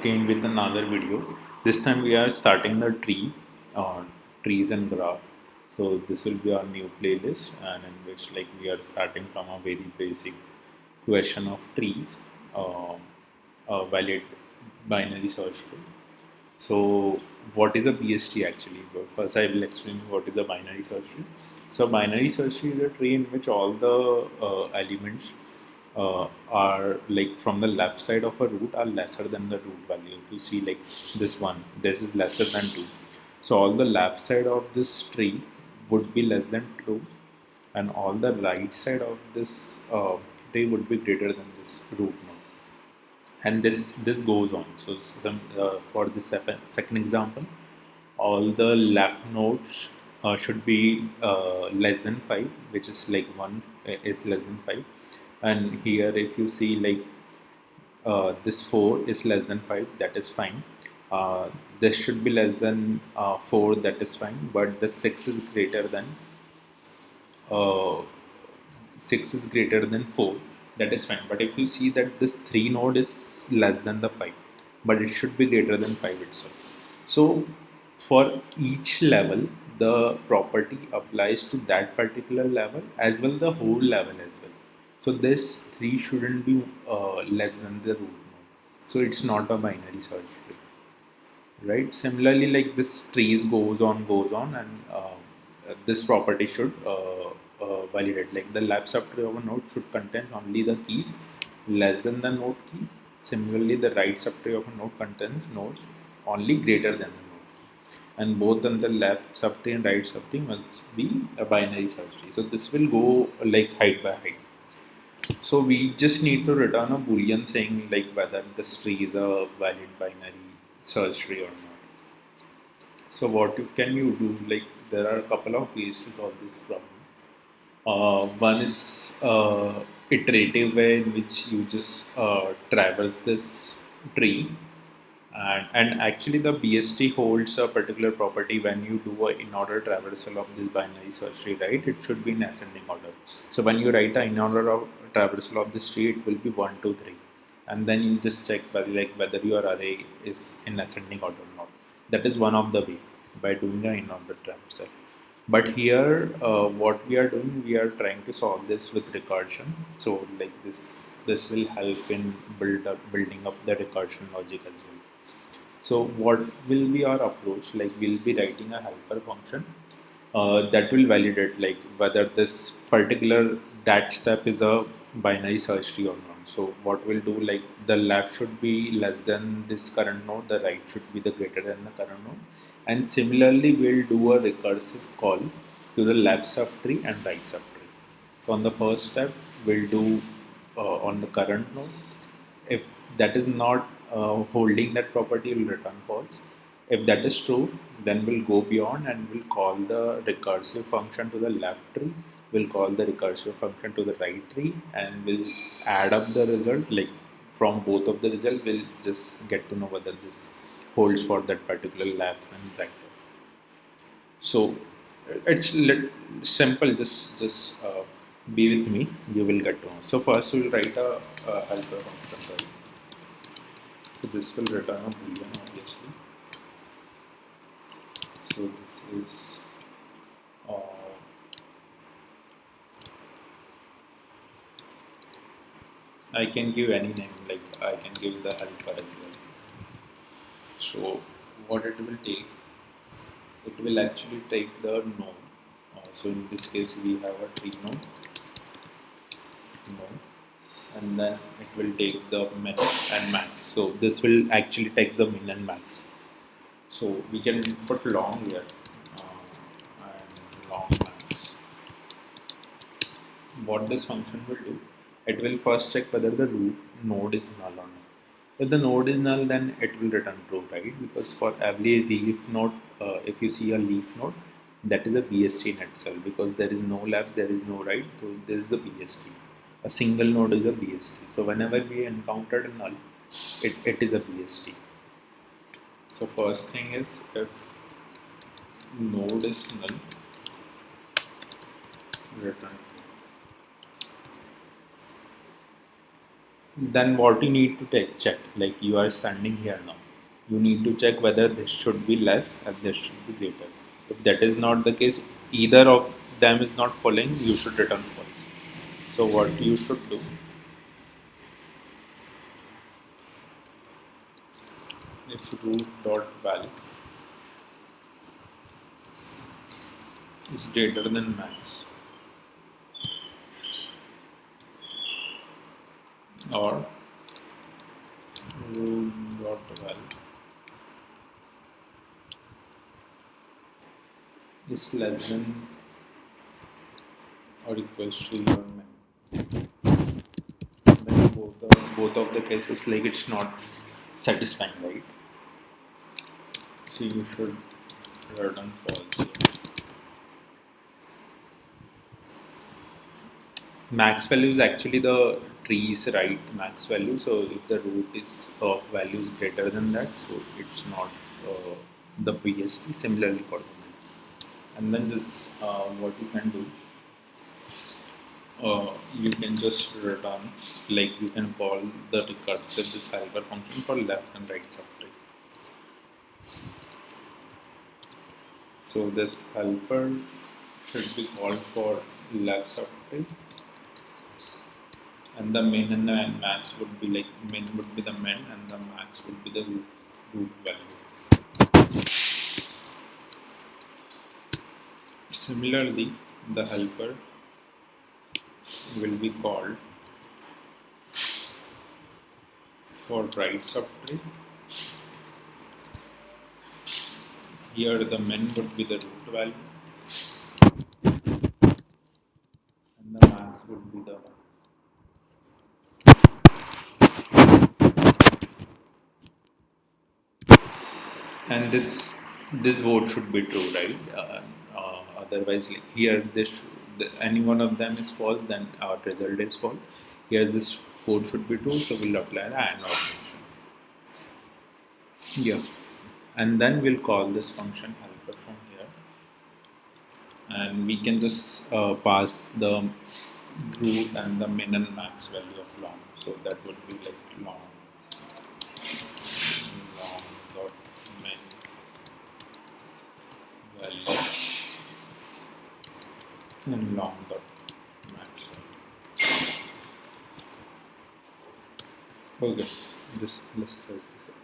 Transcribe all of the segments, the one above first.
Again with another video. This time we are starting the trees and graph. So this will be our new playlist, and in which like we are starting from a very basic question of trees, uh, a valid binary search tree. So what is a BST actually? But first I will explain what is a binary search tree. So binary search tree is a tree in which all the elements are like from the left side of a root are lesser than the root value. If you see like this one, this is lesser than 2. So all the left side of this tree would be less than 2, and all the right side of this tree would be greater than this root node. And this goes on. So for the second example, all the left nodes should be less than 5, which is like 1 is less than 5. And here if you see like this 4 is less than 5, that is fine. This should be less than 4, that is fine, but the 6 is greater than uh, 6 is greater than 4, that is fine. But if you see that this 3 node is less than the 5, but it should be greater than 5 itself. So for each level, the property applies to that particular level as well, the whole level as well. So this 3 shouldn't be less than the root node, so it's not a binary search tree, right? Similarly, like this trees goes on, and this property should validate. Like the left subtree of a node should contain only the keys less than the node key. Similarly, the right subtree of a node contains nodes only greater than the node key. And both on the left subtree and right subtree must be a binary search tree. So this will go like height by height. So we just need to return a boolean saying like whether this tree is a valid binary search tree or not. So what can you do? Like there are a couple of ways to solve this problem. One is iterative way in which you just traverse this tree, and actually the BST holds a particular property when you do a in-order traversal of this binary search tree, right? It should be in ascending order. So when you write a in-order of traversal of this tree, it will be 1, 2, 3, and then you just check whether your array is in ascending order or not. That is one of the way by doing a in-order traversal. But here, what we are doing, we are trying to solve this with recursion. So like this will help in building up the recursion logic as well. So what will be our approach? Like we'll be writing a helper function that will validate like whether this particular that step is a binary search tree or not. So what we'll do, like the left should be less than this current node, the right should be the greater than the current node, and similarly we'll do a recursive call to the left subtree and right subtree. So on the first step, we'll do on the current node. If that is not holding that property, will return false. If that is true, then we'll go beyond and we'll call the recursive function to the left tree. We'll call the recursive function to the right tree, and we'll add up the result. Like from both of the results, we'll just get to know whether this holds for that particular left and right. So it's simple. Just be with me. You will get to know. So first we'll write a helper function. Right? So this will return a boolean, obviously. So this is uh, I can give any name. Like I can give the helper as well. So what it will take? It will actually take the node. So in this case we have a tree node, and then it will take the min and max. So this will actually take the min and max. So we can put long here and long max. What this function will do, it will first check whether the root node is null or not. If the node is null, then it will return true, right? Because for every leaf node, if you see a leaf node, that is a BST in itself, because there is no left, there is no right, so this is the BST. A single node is a BST. So whenever we encountered a null, it is a BST. So first thing is, if node is null, return. then what you need to check, like you are standing here now, you need to check whether this should be less and this should be greater. If that is not the case, either of them is not following, you should return false. So what you should do, if root dot val is greater than max, or root dot val is less than or equals to your max, then both of the cases, like it's not satisfying, right? So you should return false. Max value is actually the tree's right max value. So if the root is of value is greater than that, so it's not the BST. Similarly for the min. And then this, what you can do, you can just return, like you can call the recursive this helper function for left and right subtree. So this helper should be called for left subtree, and the min and the max would be like min would be the min and the max would be the root value. Similarly, the helper will be called for right subtree. Here the min would be the root value and the max would be the, and this vote should be true, right? Otherwise, like here any one of them is false, then our result is false. Here this code should be true, so we'll apply the AND operation. Yeah, and then we'll call this function helper from here, and we can just pass the root and the min and max value of long. So that would be like long dot min value and long dot max value. Okay, let's test this out.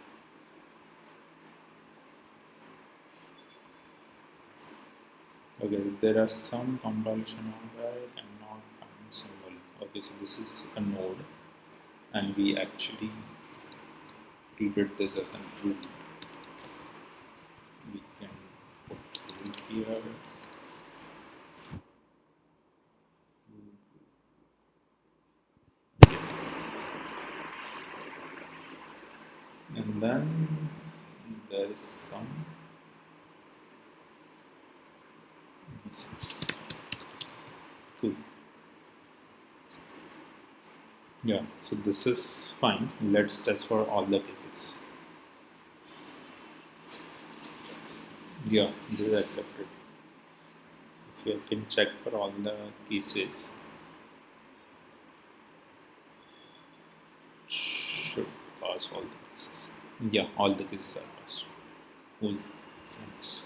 Okay, there are some compilation on that and not find symbol. Okay, so this is a node, and we actually treated this as an root. We can put root here. And then there is some misses. Cool. Yeah, so this is fine. Let's test for all the cases. Yeah, this is accepted. If you can check for all the cases, should pass all the cases. Yeah, all the cases are passed. Cool. Thanks.